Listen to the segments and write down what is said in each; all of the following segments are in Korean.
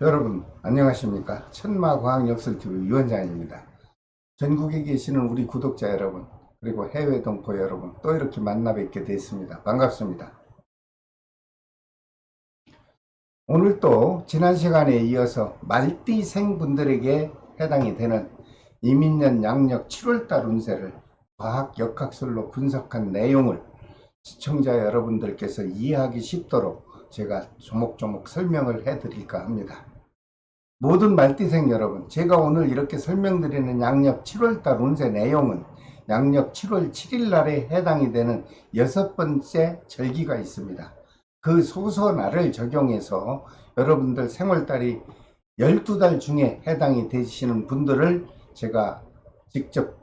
여러분 안녕하십니까? 천마과학역설TV 유원장입니다. 전국에 계시는 우리 구독자 여러분, 그리고 해외 동포 여러분, 또 이렇게 만나 뵙게 됐습니다. 반갑습니다. 오늘 또 지난 시간에 이어서 말띠생 분들에게 해당이 되는 이민년 양력 7월달 운세를 과학 역학술로 분석한 내용을 시청자 여러분들께서 이해하기 쉽도록 제가 조목조목 설명을 해드릴까 합니다. 모든 말띠생 여러분, 제가 오늘 이렇게 설명드리는 양력 7월달 운세 내용은 양력 7월 7일 날에 해당이 되는 6번째 절기가 있습니다. 그 소서날을 적용해서 여러분들 생월달이 12달 중에 해당이 되시는 분들을 제가 직접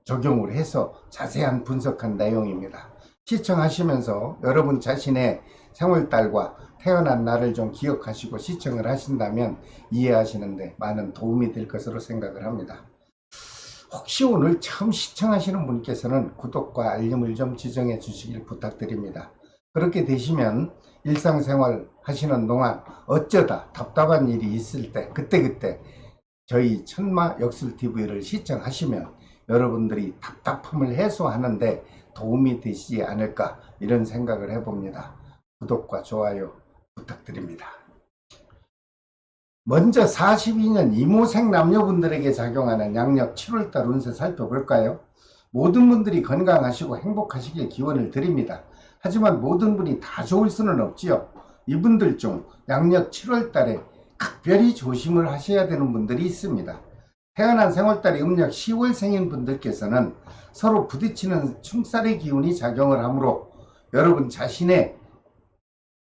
적용을 해서 자세한 분석한 내용입니다. 시청하시면서 여러분 자신의 생월달과 태어난 날을 좀 기억하시고 시청을 하신다면 이해하시는데 많은 도움이 될 것으로 생각을 합니다. 혹시 오늘 처음 시청하시는 분께서는 구독과 알림을 좀 지정해 주시길 부탁드립니다. 그렇게 되시면 일상생활 하시는 동안 어쩌다 답답한 일이 있을 때 그때그때 저희 천마역술TV를 시청하시면 여러분들이 답답함을 해소하는데 도움이 되시지 않을까, 이런 생각을 해봅니다. 구독과 좋아요 부탁드립니다. 먼저 42년 이모생 남녀분들에게 작용하는 양력 7월달 운세 살펴볼까요? 모든 분들이 건강하시고 행복하시길 기원을 드립니다. 하지만 모든 분이 다 좋을 수는 없지요. 이분들 중 양력 7월달에 각별히 조심을 하셔야 되는 분들이 있습니다. 태어난 생월달이 음력 10월생인 분들께서는 서로 부딪히는 충살의 기운이 작용을 하므로 여러분 자신의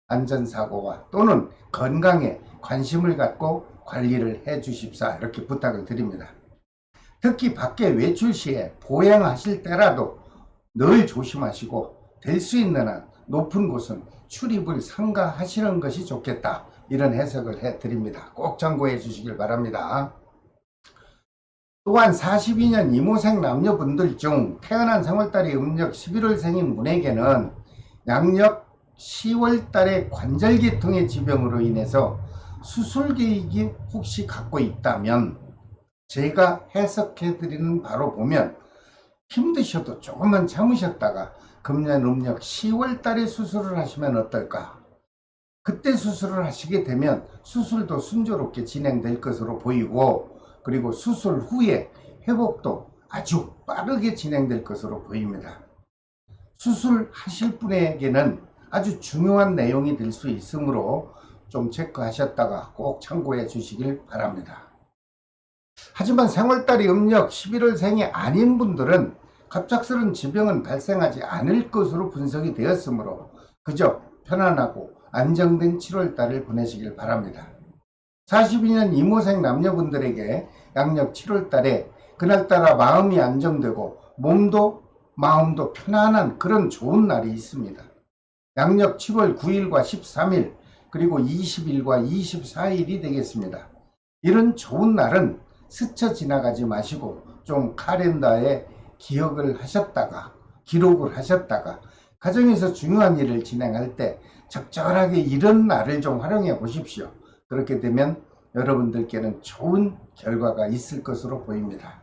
안전사고와 또는 건강에 관심을 갖고 관리를 해 주십사, 이렇게 부탁을 드립니다. 특히 밖에 외출 시에 보행하실 때라도 늘 조심하시고 될 수 있는 한 높은 곳은 출입을 삼가하시는 것이 좋겠다, 이런 해석을 해 드립니다. 꼭 참고해 주시길 바랍니다. 또한 42년 이모생 남녀분들 중 태어난 생월달이 음력 11월생인 분에게는 양력 10월달에 관절계통의 지병으로 인해서 수술 계획이 혹시 갖고 있다면 제가 해석해 드리는 바로 보면 힘드셔도 조금만 참으셨다가 금년 음력 10월달에 수술을 하시면 어떨까. 그때 수술을 하시게 되면 수술도 순조롭게 진행될 것으로 보이고, 그리고 수술 후에 회복도 아주 빠르게 진행될 것으로 보입니다. 수술하실 분에게는 아주 중요한 내용이 될 수 있으므로 좀 체크하셨다가 꼭 참고해 주시길 바랍니다. 하지만 생월달이 음력 11월생이 아닌 분들은 갑작스런 지병은 발생하지 않을 것으로 분석이 되었으므로 그저 편안하고 안정된 7월달을 보내시길 바랍니다. 42년 이모생 남녀분들에게 양력 7월달에 그날따라 마음이 안정되고 몸도 마음도 편안한 그런 좋은 날이 있습니다. 양력 7월 9일과 13일 그리고 20일과 24일이 되겠습니다. 이런 좋은 날은 스쳐 지나가지 마시고 좀 카렌더에 기록을 하셨다가 가정에서 중요한 일을 진행할 때 적절하게 이런 날을 좀 활용해 보십시오. 그렇게 되면 여러분들께는 좋은 결과가 있을 것으로 보입니다.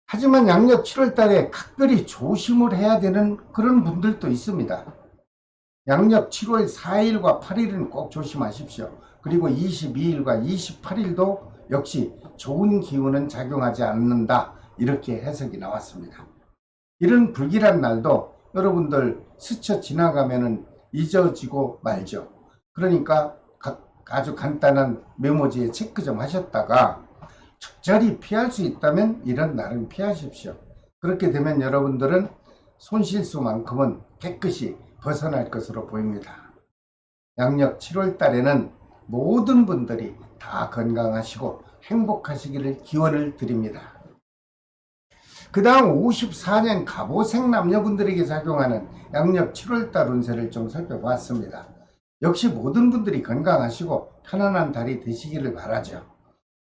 하지만 양력 7월달에 각별히 조심을 해야 되는 그런 분들도 있습니다. 양력 7월 4일과 8일은 꼭 조심하십시오. 그리고 22일과 28일도 역시 좋은 기운은 작용하지 않는다, 이렇게 해석이 나왔습니다. 이런 불길한 날도 여러분들 스쳐 지나가면 잊어지고 말죠. 그러니까 아주 간단한 메모지에 체크 좀 하셨다가 적절히 피할 수 있다면 이런 날은 피하십시오. 그렇게 되면 여러분들은 손실수만큼은 깨끗이 벗어날 것으로 보입니다. 양력 7월 달에는 모든 분들이 다 건강하시고 행복하시기를 기원을 드립니다. 그 다음 54년 갑오생 남녀분들에게 작용하는 양력 7월달 운세를 좀 살펴봤습니다. 역시 모든 분들이 건강하시고 편안한 달이 되시기를 바라죠.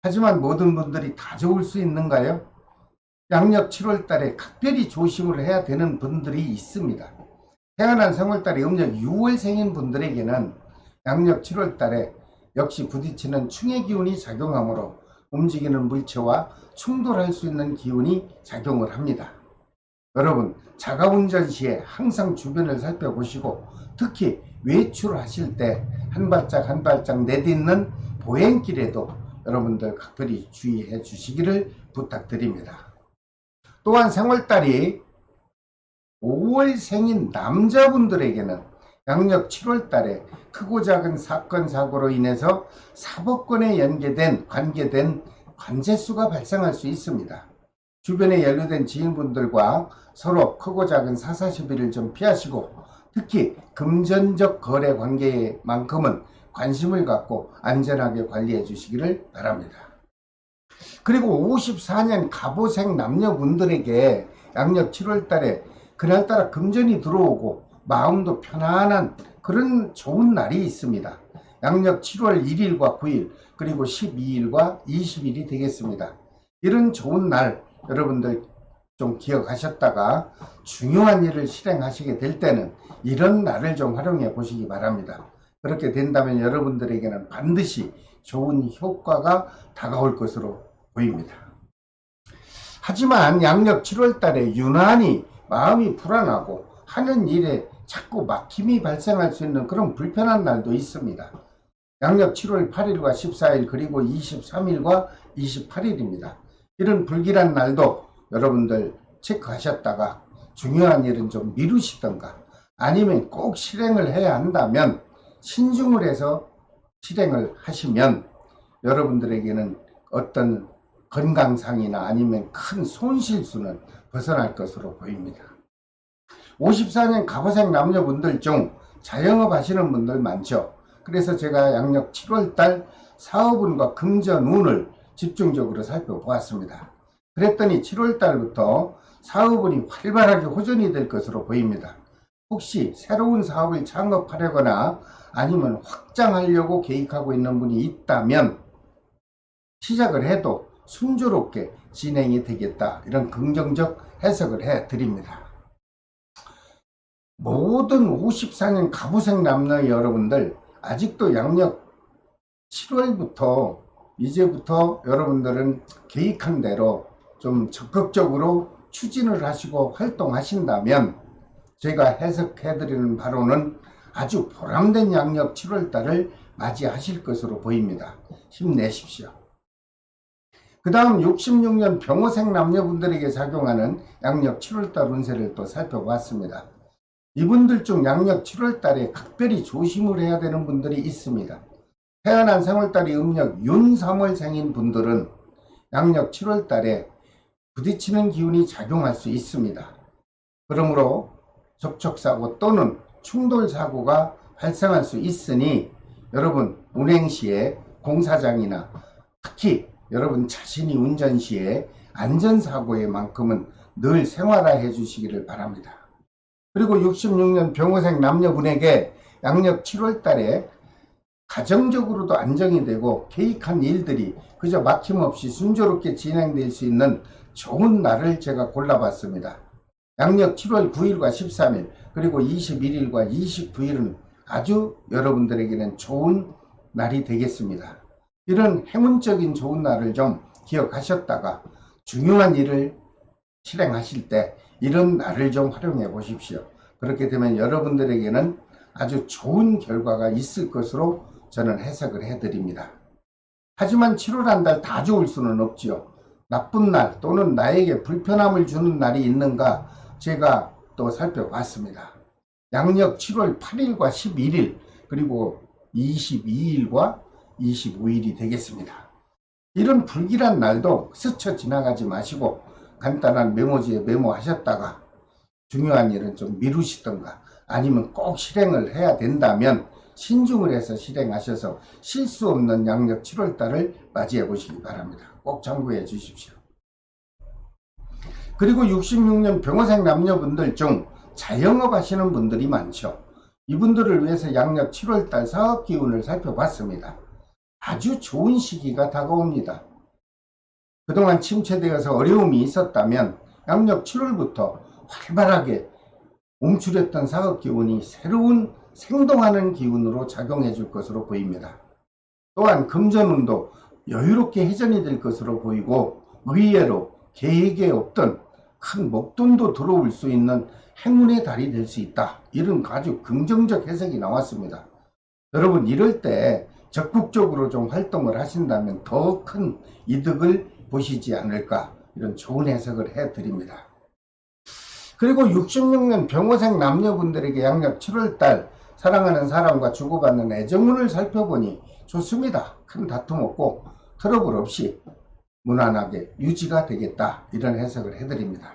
하지만 모든 분들이 다 좋을 수 있는가요? 양력 7월달에 각별히 조심을 해야 되는 분들이 있습니다. 태어난 생월달이 음력 6월생인 분들에게는 양력 7월달에 역시 부딪히는 충의 기운이 작용하므로 움직이는 물체와 충돌할 수 있는 기운이 작용을 합니다. 여러분, 자가운전 시에 항상 주변을 살펴보시고 특히 외출하실 때 한 발짝 한 발짝 내딛는 보행길에도 여러분들 각별히 주의해 주시기를 부탁드립니다. 또한 생월달이 5월생인 남자분들에게는 양력 7월달에 크고 작은 사건 사고로 인해서 사법권에 관계된 관제수가 발생할 수 있습니다. 주변에 연루된 지인분들과 서로 크고 작은 사사시비를 좀 피하시고 특히 금전적 거래 관계만큼은 관심을 갖고 안전하게 관리해 주시기를 바랍니다. 그리고 54년 갑오생 남녀분들에게 양력 7월달에 그날따라 금전이 들어오고 마음도 편안한 그런 좋은 날이 있습니다. 양력 7월 1일과 9일 그리고 12일과 20일이 되겠습니다. 이런 좋은 날 여러분들 좀 기억하셨다가 중요한 일을 실행하시게 될 때는 이런 날을 좀 활용해 보시기 바랍니다. 그렇게 된다면 여러분들에게는 반드시 좋은 효과가 다가올 것으로 보입니다. 하지만 양력 7월 달에 유난히 마음이 불안하고 하는 일에 자꾸 막힘이 발생할 수 있는 그런 불편한 날도 있습니다. 양력 7월 8일과 14일 그리고 23일과 28일입니다. 이런 불길한 날도 여러분들 체크하셨다가 중요한 일은 좀 미루시던가 아니면 꼭 실행을 해야 한다면 신중을 해서 실행을 하시면 여러분들에게는 어떤 건강상이나 아니면 큰 손실수는 벗어날 것으로 보입니다. 54년 갑오생 남녀분들 중 자영업 하시는 분들 많죠. 그래서 제가 양력 7월달 사업운과 금전운을 집중적으로 살펴보았습니다. 그랬더니 7월달부터 사업운이 활발하게 호전이 될 것으로 보입니다. 혹시 새로운 사업을 창업하려거나 아니면 확장하려고 계획하고 있는 분이 있다면 시작을 해도 순조롭게 진행이 되겠다, 이런 긍정적 해석을 해 드립니다. 모든 54년 갑오생 남녀 여러분들 아직도 양력 7월부터 이제부터 여러분들은 계획한 대로 좀 적극적으로 추진을 하시고 활동하신다면 제가 해석해 드리는 바로는 아주 보람된 양력 7월달을 맞이하실 것으로 보입니다. 힘내십시오. 그 다음 66년 병호생 남녀분들에게 작용하는 양력 7월달 운세를 또 살펴봤습니다. 이분들 중 양력 7월달에 각별히 조심을 해야 되는 분들이 있습니다. 태어난 생월달이 음력 윤 3월생인 분들은 양력 7월달에 부딪히는 기운이 작용할 수 있습니다. 그러므로 접촉사고 또는 충돌사고가 발생할 수 있으니 여러분 운행시에 공사장이나 특히 여러분 자신이 운전 시에 안전사고의 만큼은 늘 생활화해 주시기를 바랍니다. 그리고 66년 병호생 남녀분에게 양력 7월달에 가정적으로도 안정이 되고 계획한 일들이 그저 막힘없이 순조롭게 진행될 수 있는 좋은 날을 제가 골라봤습니다. 양력 7월 9일과 13일 그리고 21일과 29일은 아주 여러분들에게는 좋은 날이 되겠습니다. 이런 행운적인 좋은 날을 좀 기억하셨다가 중요한 일을 실행하실 때 이런 날을 좀 활용해 보십시오. 그렇게 되면 여러분들에게는 아주 좋은 결과가 있을 것으로 저는 해석을 해드립니다. 하지만 7월 한 달 다 좋을 수는 없지요. 나쁜 날 또는 나에게 불편함을 주는 날이 있는가 제가 또 살펴봤습니다. 양력 7월 8일과 11일 그리고 22일과 25일이 되겠습니다. 이런 불길한 날도 스쳐 지나가지 마시고 간단한 메모지에 메모하셨다가 중요한 일은 좀 미루시던가 아니면 꼭 실행을 해야 된다면 신중을 해서 실행하셔서 실수 없는 양력 7월달을 맞이해 보시기 바랍니다. 꼭 참고해 주십시오. 그리고 66년 병호생 남녀분들 중 자영업 하시는 분들이 많죠. 이분들을 위해서 양력 7월달 사업 기운을 살펴봤습니다. 아주 좋은 시기가 다가옵니다. 그동안 침체되어서 어려움이 있었다면 양력 7월부터 활발하게 움츠렸던 사업 기운이 새로운 생동하는 기운으로 작용해 줄 것으로 보입니다. 또한 금전운도 여유롭게 회전이 될 것으로 보이고 의외로 계획에 없던 큰 목돈도 들어올 수 있는 행운의 달이 될 수 있다. 이런 아주 긍정적 해석이 나왔습니다. 여러분 이럴 때 적극적으로 좀 활동을 하신다면 더 큰 이득을 보시지 않을까, 이런 좋은 해석을 해드립니다. 그리고 66년 병호생 남녀분들에게 양력 7월달 사랑하는 사람과 주고받는 애정운을 살펴보니 좋습니다. 큰 다툼 없고 트러블 없이 무난하게 유지가 되겠다, 이런 해석을 해드립니다.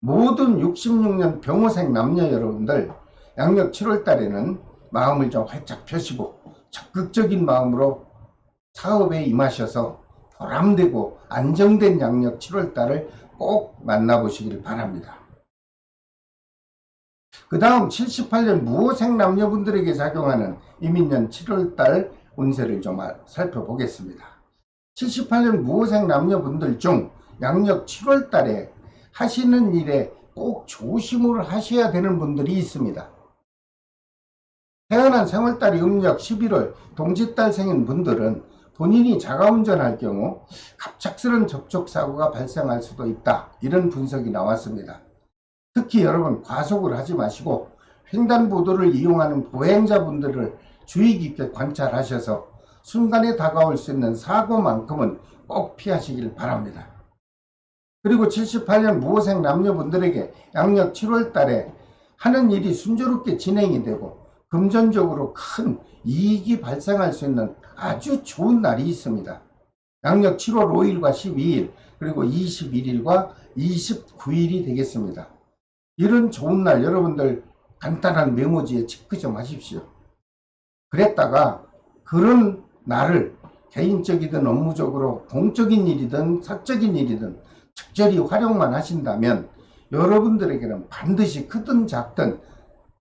모든 66년 병호생 남녀 여러분들 양력 7월달에는 마음을 좀 활짝 펴시고 적극적인 마음으로 사업에 임하셔서 보람되고 안정된 양력 7월달을 꼭 만나보시길 바랍니다. 그 다음 78년 무호생 남녀분들에게 작용하는 이민년 7월달 운세를 좀 살펴보겠습니다. 78년 무호생 남녀분들 중 양력 7월달에 하시는 일에 꼭 조심을 하셔야 되는 분들이 있습니다. 태어난 생월달이 음력 11월 동짓달 생인 분들은 본인이 자가운전할 경우 갑작스런 접촉사고가 발생할 수도 있다, 이런 분석이 나왔습니다. 특히 여러분 과속을 하지 마시고 횡단보도를 이용하는 보행자분들을 주의 깊게 관찰하셔서 순간에 다가올 수 있는 사고만큼은 꼭 피하시길 바랍니다. 그리고 78년 무호생 남녀분들에게 양력 7월달에 하는 일이 순조롭게 진행이 되고 금전적으로 큰 이익이 발생할 수 있는 아주 좋은 날이 있습니다. 양력 7월 5일과 12일 그리고 21일과 29일이 되겠습니다. 이런 좋은 날 여러분들 간단한 메모지에 체크 좀 하십시오. 그랬다가 그런 날을 개인적이든 업무적으로 공적인 일이든 사적인 일이든 적절히 활용만 하신다면 여러분들에게는 반드시 크든 작든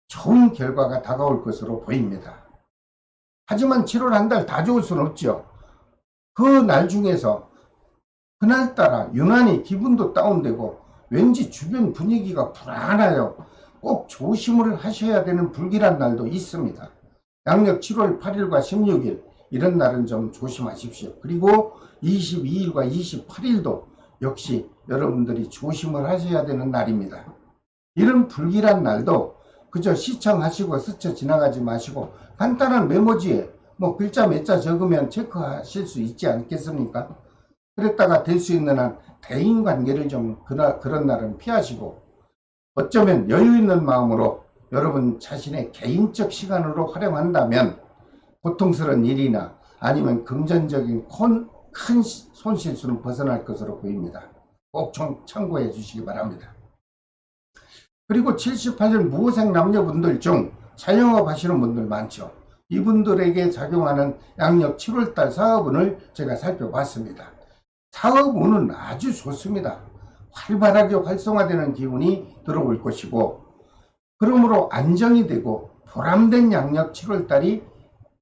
좋은 결과가 다가올 것으로 보입니다. 하지만 7월 한 달 다 좋을 수는 없죠. 그 날 중에서 그날따라 유난히 기분도 다운되고 왠지 주변 분위기가 불안하여 꼭 조심을 하셔야 되는 불길한 날도 있습니다. 양력 7월 8일과 16일 이런 날은 좀 조심하십시오. 그리고 22일과 28일도 역시 여러분들이 조심을 하셔야 되는 날입니다. 이런 불길한 날도 그저 시청하시고 스쳐 지나가지 마시고 간단한 메모지에 뭐 글자 몇 자 적으면 체크하실 수 있지 않겠습니까? 그랬다가 될 수 있는 한 대인관계를 좀 그런 날은 피하시고 어쩌면 여유 있는 마음으로 여러분 자신의 개인적 시간으로 활용한다면 고통스러운 일이나 아니면 금전적인 큰 손실수는 벗어날 것으로 보입니다. 꼭 좀 참고해 주시기 바랍니다. 그리고 78년 무호생 남녀분들 중 자영업 하시는 분들 많죠. 이분들에게 작용하는 양력 7월달 사업운을 제가 살펴봤습니다. 사업운은 아주 좋습니다. 활발하게 활성화되는 기운이 들어올 것이고 그러므로 안정이 되고 보람된 양력 7월달이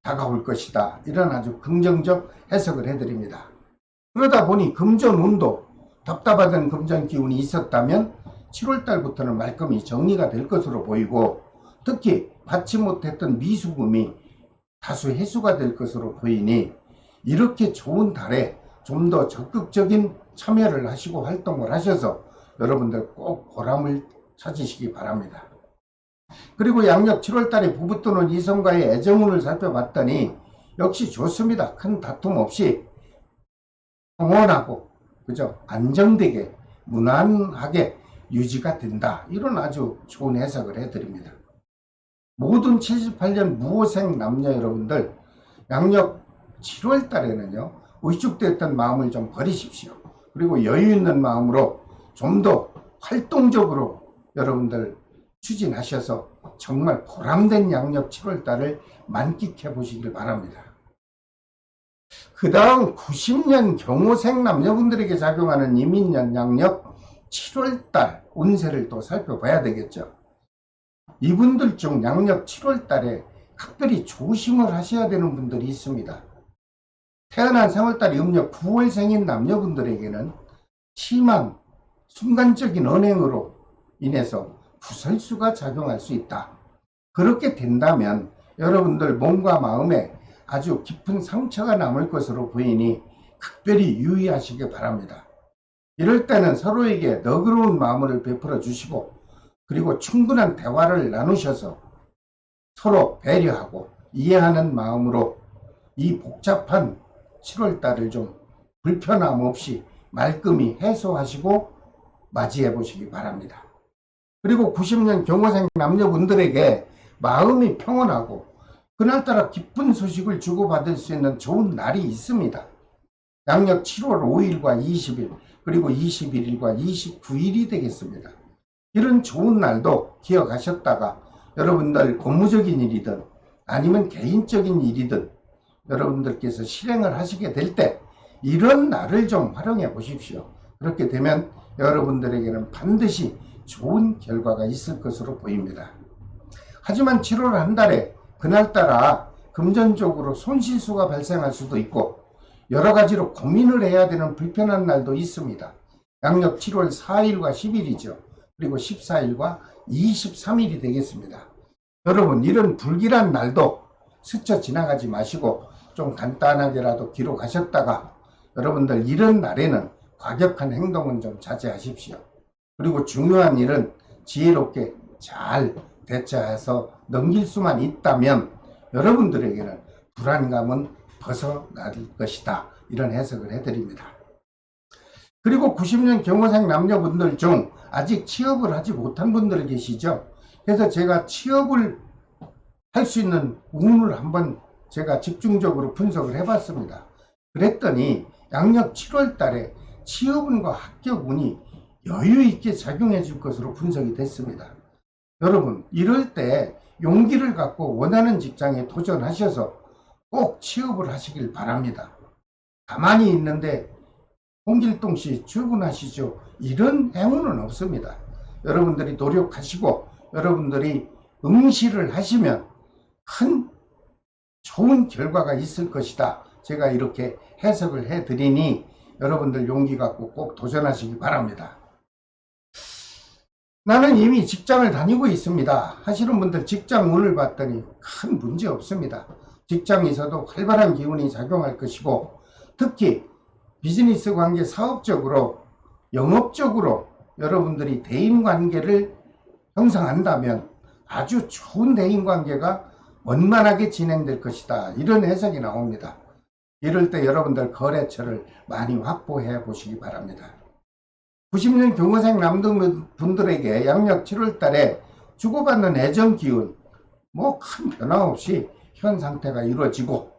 다가올 것이다. 이런 아주 긍정적 해석을 해드립니다. 그러다 보니 금전운도 답답하던 금전기운이 있었다면 7월달부터는 말끔히 정리가 될 것으로 보이고 특히 받지 못했던 미수금이 다수 해소가 될 것으로 보이니 이렇게 좋은 달에 좀 더 적극적인 참여를 하시고 활동을 하셔서 여러분들 꼭 보람을 찾으시기 바랍니다. 그리고 양력 7월달에 부부또는 이성과의 애정운을 살펴봤더니 역시 좋습니다. 큰 다툼 없이 평온하고 그죠? 안정되게 무난하게 유지가 된다. 이런 아주 좋은 해석을 해드립니다. 모든 78년 무호생 남녀 여러분들 양력 7월 달에는요 위축됐던 마음을 좀 버리십시오. 그리고 여유 있는 마음으로 좀 더 활동적으로 여러분들 추진하셔서 정말 보람된 양력 7월 달을 만끽해 보시길 바랍니다. 그 다음 90년 경호생 남녀분들에게 작용하는 이민년 양력 7월달 운세를 또 살펴봐야 되겠죠. 이분들 중 양력 7월달에 각별히 조심을 하셔야 되는 분들이 있습니다. 태어난 3월달 음력 9월생인 남녀분들에게는 심한 순간적인 언행으로 인해서 구설수가 작용할 수 있다. 그렇게 된다면 여러분들 몸과 마음에 아주 깊은 상처가 남을 것으로 보이니 각별히 유의하시기 바랍니다. 이럴 때는 서로에게 너그러운 마음을 베풀어 주시고 그리고 충분한 대화를 나누셔서 서로 배려하고 이해하는 마음으로 이 복잡한 7월달을 좀 불편함 없이 말끔히 해소하시고 맞이해 보시기 바랍니다. 그리고 90년 경호생 남녀분들에게 마음이 평온하고 그날따라 기쁜 소식을 주고받을 수 있는 좋은 날이 있습니다. 양력 7월 5일과 20일 그리고 21일과 29일이 되겠습니다. 이런 좋은 날도 기억하셨다가 여러분들 업무적인 일이든 아니면 개인적인 일이든 여러분들께서 실행을 하시게 될 때 이런 날을 좀 활용해 보십시오. 그렇게 되면 여러분들에게는 반드시 좋은 결과가 있을 것으로 보입니다. 하지만 7월 한 달에 그날따라 금전적으로 손실수가 발생할 수도 있고 여러 가지로 고민을 해야 되는 불편한 날도 있습니다. 양력 7월 4일과 10일이죠. 그리고 14일과 23일이 되겠습니다. 여러분 이런 불길한 날도 스쳐 지나가지 마시고 좀 간단하게라도 기록하셨다가 여러분들 이런 날에는 과격한 행동은 좀 자제하십시오. 그리고 중요한 일은 지혜롭게 잘 대처해서 넘길 수만 있다면 여러분들에게는 불안감은 벗어날 것이다. 이런 해석을 해드립니다. 그리고 90년 경호생 남녀분들 중 아직 취업을 하지 못한 분들 계시죠. 그래서 제가 취업을 할 수 있는 운을 한번 제가 집중적으로 분석을 해봤습니다. 그랬더니 양력 7월 달에 취업운과 합격운이 여유 있게 작용해 줄 것으로 분석이 됐습니다. 여러분 이럴 때 용기를 갖고 원하는 직장에 도전하셔서 꼭 취업을 하시길 바랍니다. 가만히 있는데 홍길동씨 출근하시죠. 이런 행운은 없습니다. 여러분들이 노력하시고 여러분들이 응시를 하시면 큰 좋은 결과가 있을 것이다. 제가 이렇게 해석을 해드리니 여러분들 용기 갖고 꼭 도전하시기 바랍니다. 나는 이미 직장을 다니고 있습니다 하시는 분들 직장 운을 봤더니 큰 문제 없습니다. 직장에서도 활발한 기운이 작용할 것이고 특히 비즈니스 관계 사업적으로 영업적으로 여러분들이 대인관계를 형성한다면 아주 좋은 대인관계가 원만하게 진행될 것이다. 이런 해석이 나옵니다. 이럴 때 여러분들 거래처를 많이 확보해 보시기 바랍니다. 90년 경호생 남성분들에게 양력 7월 달에 주고받는 애정 기운 뭐 큰 변화 없이 현 상태가 이루어지고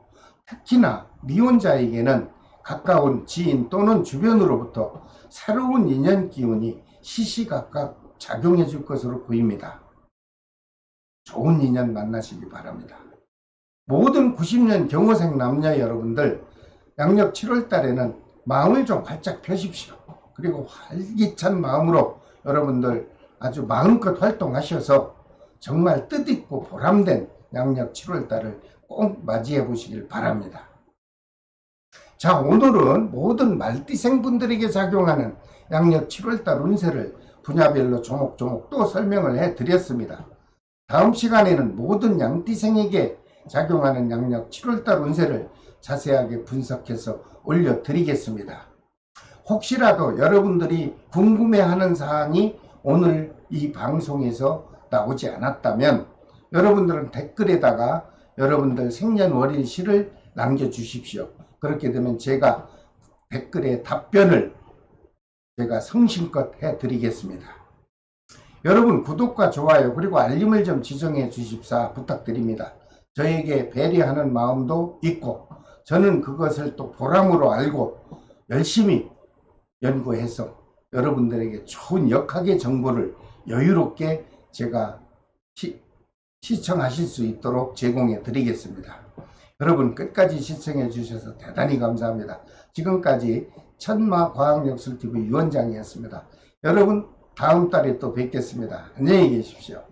특히나 미혼자에게는 가까운 지인 또는 주변으로부터 새로운 인연 기운이 시시각각 작용해 줄 것으로 보입니다. 좋은 인연 만나시기 바랍니다. 모든 90년 경호생 남녀 여러분들 양력 7월 달에는 마음을 좀 활짝 펴십시오. 그리고 활기찬 마음으로 여러분들 아주 마음껏 활동하셔서 정말 뜻있고 보람된 양력 7월 달을 꼭 맞이해 보시길 바랍니다. 자, 오늘은 모든 말띠생분들에게 작용하는 양력 7월달 운세를 분야별로 조목조목 또 설명을 해 드렸습니다. 다음 시간에는 모든 양띠생에게 작용하는 양력 7월달 운세를 자세하게 분석해서 올려드리겠습니다. 혹시라도 여러분들이 궁금해하는 사항이 오늘 이 방송에서 나오지 않았다면 여러분들은 댓글에다가 여러분들 생년월일시를 남겨주십시오. 그렇게 되면 제가 댓글에 답변을 제가 성심껏 해드리겠습니다. 여러분 구독과 좋아요 그리고 알림을 좀 지정해 주십사 부탁드립니다. 저에게 배려하는 마음도 있고 저는 그것을 또 보람으로 알고 열심히 연구해서 여러분들에게 좋은 역학의 정보를 여유롭게 제가 시청하실 수 있도록 제공해 드리겠습니다. 여러분 끝까지 시청해 주셔서 대단히 감사합니다. 지금까지 천마과학역술TV 유원장이었습니다. 여러분 다음 달에 또 뵙겠습니다. 안녕히 계십시오.